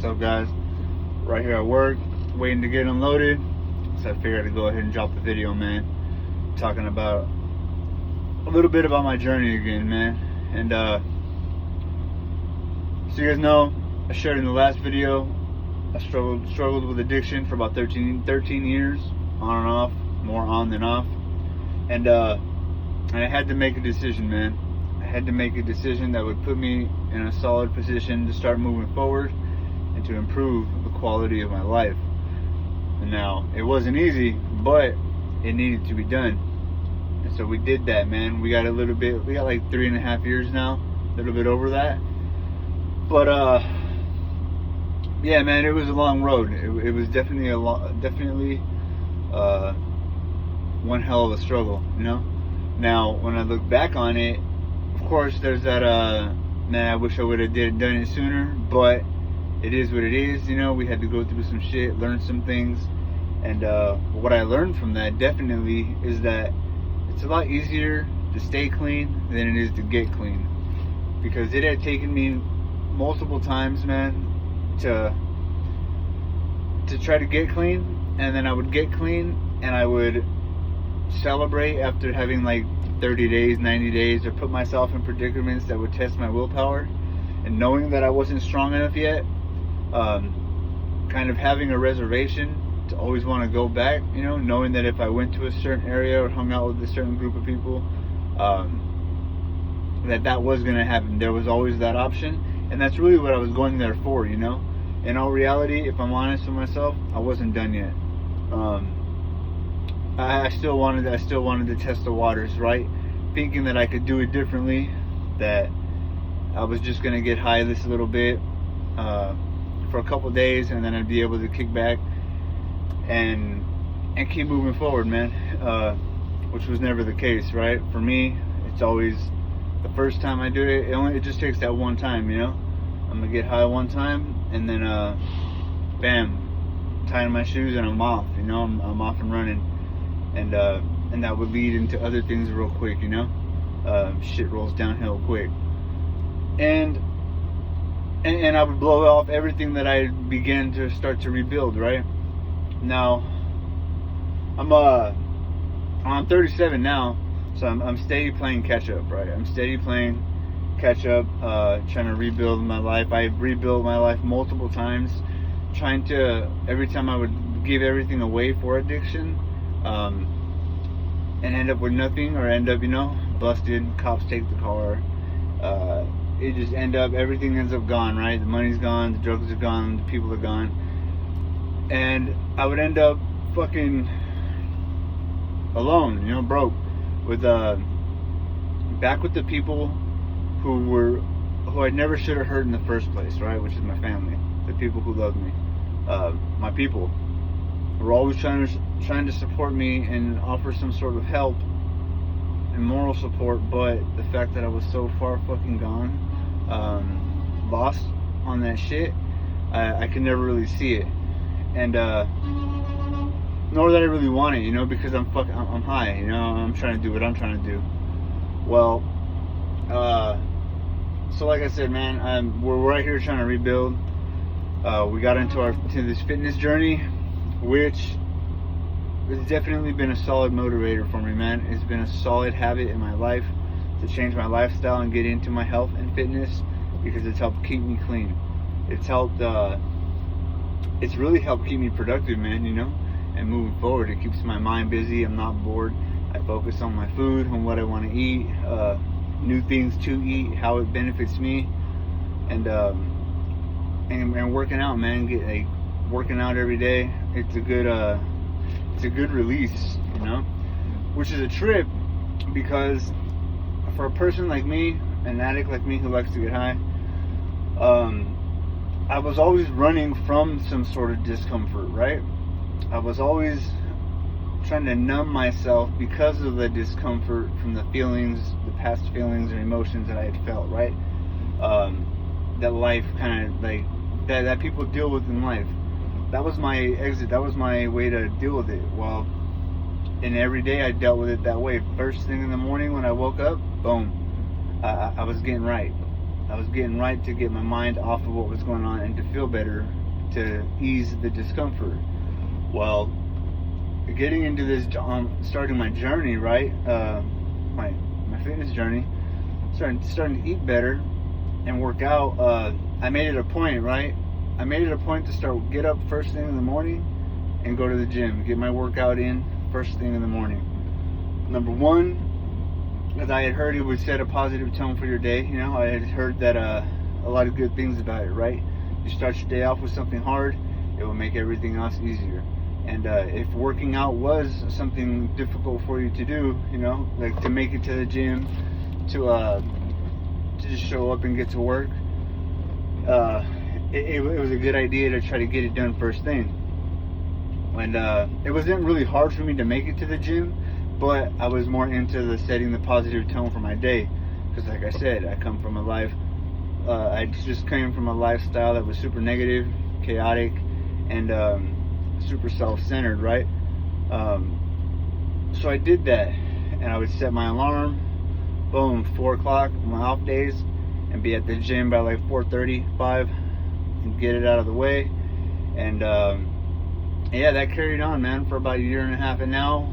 What's up, guys? Right here at work, waiting to get unloaded. So I figured I'd go ahead and drop the video, man. Talking about a little bit about my journey again, man. And so you guys know, I shared in the last video, I struggled with addiction for about 13 years, on and off, more on than off. And I had to make a decision, man. I had to make a decision that would put me in a solid position to start moving forward and to improve the quality of my life. And now, it wasn't easy, but it needed to be done. And so we did that, man. We got like 3.5 years now, a little bit over that. But yeah, man, it was a long road. It was definitely one hell of a struggle, you know. Now, when I look back on it, of course, there's that man, I wish I would have done it sooner, but it is what it is, you know. We had to go through some shit, learn some things, and what I learned from that definitely is that it's a lot easier to stay clean than it is to get clean, because it had taken me multiple times, man, to try to get clean, and then I would get clean and I would celebrate after having like 30 days, 90 days, or put myself in predicaments that would test my willpower, and knowing that I wasn't strong enough yet, kind of having a reservation to always want to go back, you know, knowing that if I went to a certain area or hung out with a certain group of people, that was going to happen. There was always that option, and that's really what I was going there for, you know. In all reality, if I'm honest with myself, I wasn't done yet. I still wanted to test the waters, right? Thinking that I could do it differently, that I was just gonna get high this little bit for a couple days, and then I'd be able to kick back and keep moving forward, man. Which was never the case, right? For me, it's always the first time I do it. It just takes that one time, you know. I'm gonna get high one time, and then bam, tying my shoes and I'm off, you know. I'm off and running. And that would lead into other things real quick, you know. Shit rolls downhill quick, and I would blow off everything that I began to start to rebuild. Right now, I'm 37 now, so I'm steady playing catch up. Right, I'm steady playing catch up, trying to rebuild my life. I've rebuilt my life multiple times, every time I would give everything away for addiction. And end up with nothing, or end up, you know, busted, cops take the car, it just everything ends up gone, right? The money's gone, the drugs are gone, the people are gone, and I would end up fucking alone, you know, broke, with back with the people who I never should have hurt in the first place, right? Which is my family, the people who love me, my people were always trying to support me and offer some sort of help and moral support, but the fact that I was so far fucking gone, lost on that shit, I could never really see it, and nor that I really want it, you know, because I'm high, you know. I'm trying to do what I'm trying to do. Well, so like I said, man, we're right here trying to rebuild. We got into this fitness journey, which has definitely been a solid motivator for me, man. It's been a solid habit in my life to change my lifestyle and get into my health and fitness, because it's helped keep me clean. It's really helped keep me productive, man, you know, and moving forward. It keeps my mind busy. I'm not bored. I focus on my food, on what I want to eat, new things to eat, how it benefits me, and working out, man. Working out every day. It's a good release, you know, which is a trip, because for a person like me, an addict like me who likes to get high, I was always running from some sort of discomfort, right? I was always trying to numb myself because of the discomfort from the past feelings and emotions that I had felt, right? That life kind of like that people deal with in life. That was my exit. That was my way to deal with it. Well, and every day I dealt with it that way. First thing in the morning when I woke up, boom, I was getting right. I was getting right to get my mind off of what was going on and to feel better, to ease the discomfort. Well, getting into this, starting my journey, right? My fitness journey, starting to eat better and work out. I made it a point, right? I made it a point to get up first thing in the morning and go to the gym, get my workout in first thing in the morning. Number one, as I had heard, it would set a positive tone for your day. You know, I had heard that a lot of good things about it, right? You start your day off with something hard, it will make everything else easier. And if working out was something difficult for you to do, you know, like to make it to the gym, to just show up and get to work, it was a good idea to try to get it done first thing. And it wasn't really hard for me to make it to the gym, but I was more into the setting the positive tone for my day. Because like I said, I come from a life, I just came from a lifestyle that was super negative, chaotic, and super self-centered, right? So I did that, and I would set my alarm, boom, 4 o'clock on my off days, and be at the gym by like 4:35 and get it out of the way. And yeah, that carried on, man, for about a year and a half. And now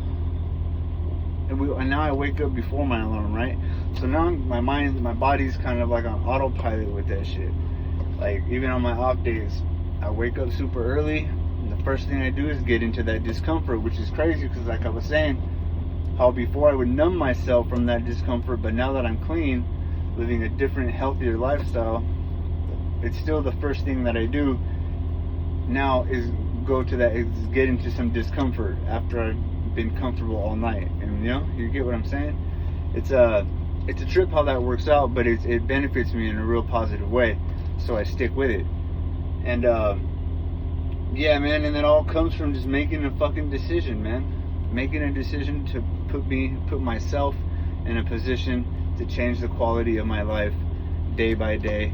I wake up before my alarm, right? So now my body's kind of like on autopilot with that shit. Like even on my off days, I wake up super early, and the first thing I do is get into that discomfort, which is crazy because, like I was saying, how before I would numb myself from that discomfort, but now that I'm clean, living a different, healthier lifestyle, it's still the first thing that I do now is get into some discomfort after I've been comfortable all night. And you know, you get what I'm saying? It's a trip how that works out, but it benefits me in a real positive way, so I stick with it. And yeah, man, and it all comes from just making a fucking decision, man. Making a decision to put myself in a position to change the quality of my life day by day,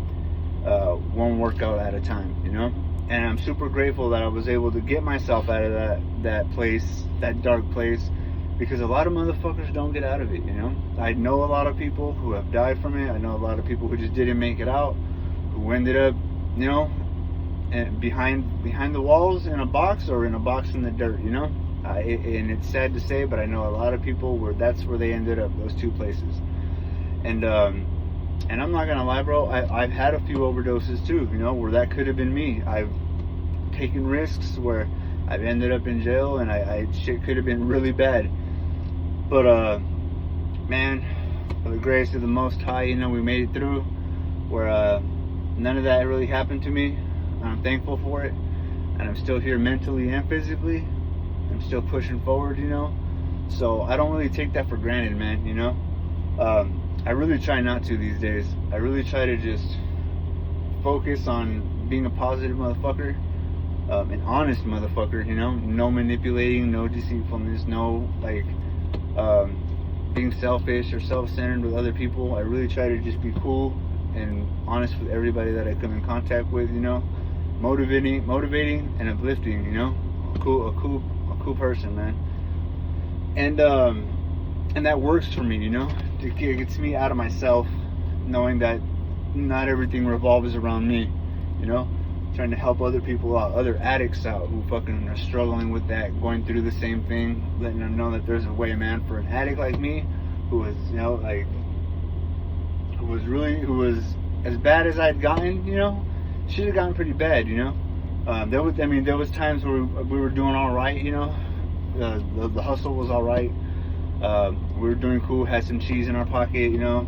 one workout at a time, you know? And I'm super grateful that I was able to get myself out of that place, that dark place, because a lot of motherfuckers don't get out of it, you know? I know a lot of people who have died from it. I know a lot of people who just didn't make it out, who ended up, you know, and behind the walls in a box or in a box in the dirt, you know? And it's sad to say, but I know a lot of people that's where they ended up, those two places. And I'm not gonna lie, bro, I've had a few overdoses too, you know, where that could have been me. I've taken risks where I've ended up in jail, and shit could have been really bad. But man, for the grace of the Most High, you know, we made it through, where none of that really happened to me. I'm thankful for it, and I'm still here mentally and physically. I'm still pushing forward, you know. So I don't really take that for granted, man, you know. I really try not to these days. I really try to just focus on being a positive motherfucker, an honest motherfucker, you know. No manipulating, no deceitfulness, no like being selfish or self-centered with other people. I really try to just be cool and honest with everybody that I come in contact with, you know. Motivating and uplifting, you know. A cool person, man. And that works for me, you know. It gets me out of myself, knowing that not everything revolves around me, you know. Trying to help other people out, other addicts out who fucking are struggling with that, going through the same thing, letting them know that there's a way, man. For an addict like me, who was, you know, like, who was as bad as I'd gotten, you know, should have gotten pretty bad, you know. There was times where we were doing all right, you know. The hustle was all right. We were doing cool, had some cheese in our pocket, you know.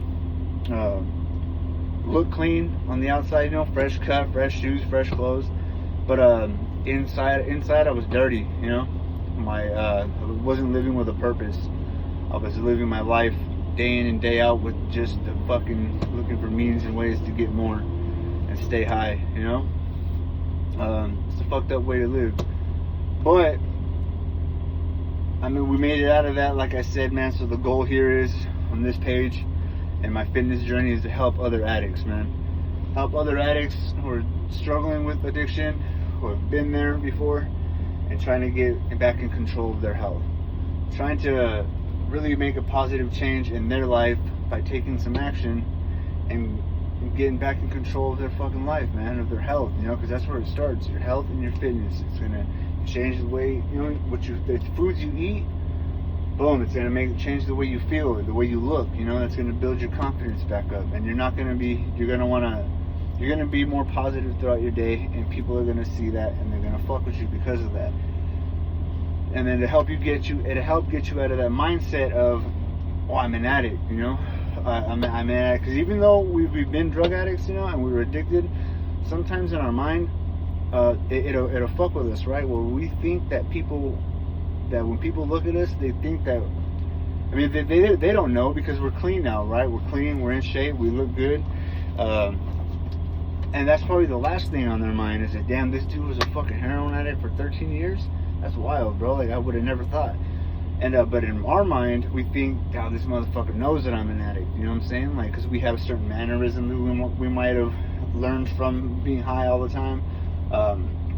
Looked clean on the outside, you know, fresh cut, fresh shoes, fresh clothes. But inside I was dirty, you know. I wasn't living with a purpose. I was living my life day in and day out with just the fucking looking for means and ways to get more and stay high, you know. It's a fucked up way to live. But I mean, we made it out of that, like I said, man. So the goal here is, on this page, and my fitness journey, is to help other addicts, man. Help other addicts who are struggling with addiction, who have been there before, and trying to get back in control of their health. Trying to really make a positive change in their life by taking some action and getting back in control of their fucking life, man, of their health, you know, because that's where it starts. Your health and your fitness. It's gonna change the way, you know, the foods you eat. Boom, it's gonna change the way you feel, the way you look. You know, it's gonna build your confidence back up, and you're gonna be more positive throughout your day, and people are gonna see that, and they're gonna fuck with you because of that. And then it'll help get you out of that mindset of, oh, I'm an addict, you know. I'm an addict, because even though we've been drug addicts, you know, and we were addicted, sometimes in our mind, it'll fuck with us, right? Where we think that when people look at us, they think that, I mean, they don't know, because we're clean now, right? We're clean, we're in shape, we look good, and that's probably the last thing on their mind is that, damn, this dude was a fucking heroin addict for 13 years. That's wild, bro. Like, I would have never thought. And but in our mind, we think, God, this motherfucker knows that I'm an addict. You know what I'm saying? Like, because we have a certain mannerism that we might have learned from being high all the time,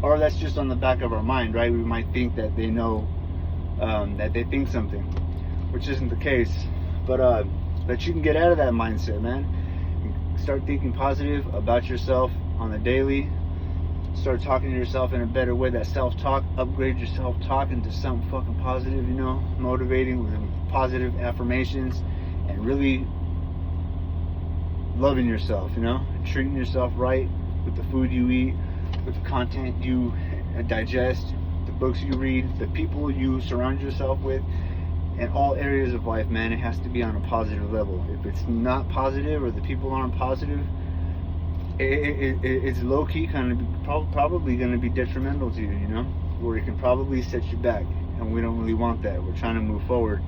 or that's just on the back of our mind, right? We might think that they know, that they think something, which isn't the case. But you can get out of that mindset, man. Start thinking positive about yourself on the daily. Start talking to yourself in a better way. That self-talk, upgrade your self-talk into something fucking positive, you know, motivating with positive affirmations, and really loving yourself, you know, treating yourself right with the food you eat, with the content you digest, the books you read, the people you surround yourself with, in all areas of life, man. It has to be on a positive level. If it's not positive, or the people aren't positive, it's low-key kind of probably going to be detrimental to you, you know, where it can probably set you back, and we don't really want that. We're trying to move forward,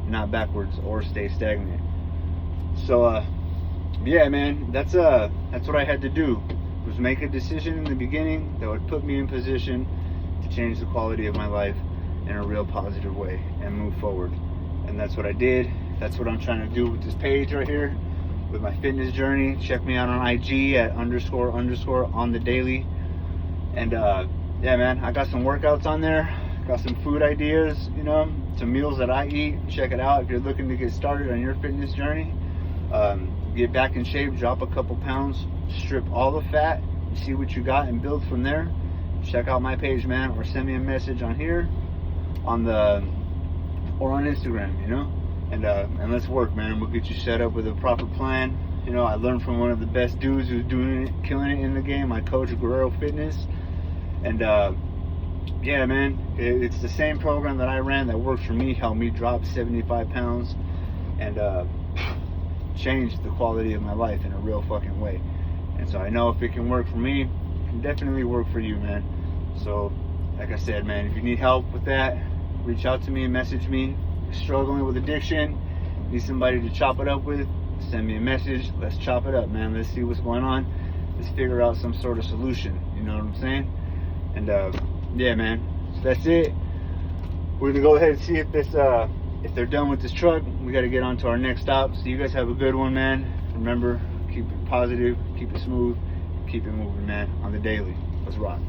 not backwards, or stay stagnant. So yeah, man, that's what I had to do, was make a decision in the beginning that would put me in position to change the quality of my life in a real positive way and move forward. And that's what I did. That's what I'm trying to do with this page right here, with my fitness journey. Check me out on IG at _ on the daily. And yeah, man, I got some workouts on there, got some food ideas, you know, some meals that I eat. Check it out if you're looking to get started on your fitness journey. Get back in shape, drop a couple pounds, strip all the fat, see what you got, and build from there. Check out my page, man, or send me a message on here, or on Instagram, you know. And let's work, man. We'll get you set up with a proper plan. You know, I learned from one of the best dudes who's doing it, killing it in the game, my coach, Guerrero Fitness. And yeah, man, it's the same program that I ran that worked for me, helped me drop 75 pounds, and changed the quality of my life in a real fucking way. And so I know if it can work for me, it can definitely work for you, man. So, like I said, man, if you need help with that, reach out to me and message me. Struggling with addiction, need somebody to chop it up with, send me a message. Let's chop it up, man. Let's see what's going on. Let's figure out some sort of solution. You know what I'm saying? And yeah, man, so that's it. We're gonna go ahead and see if they're done with this truck. We got to get on to our next stop. So you guys have a good one, man. Remember, keep it positive, keep it smooth, keep it moving, man, on the daily. Let's rock.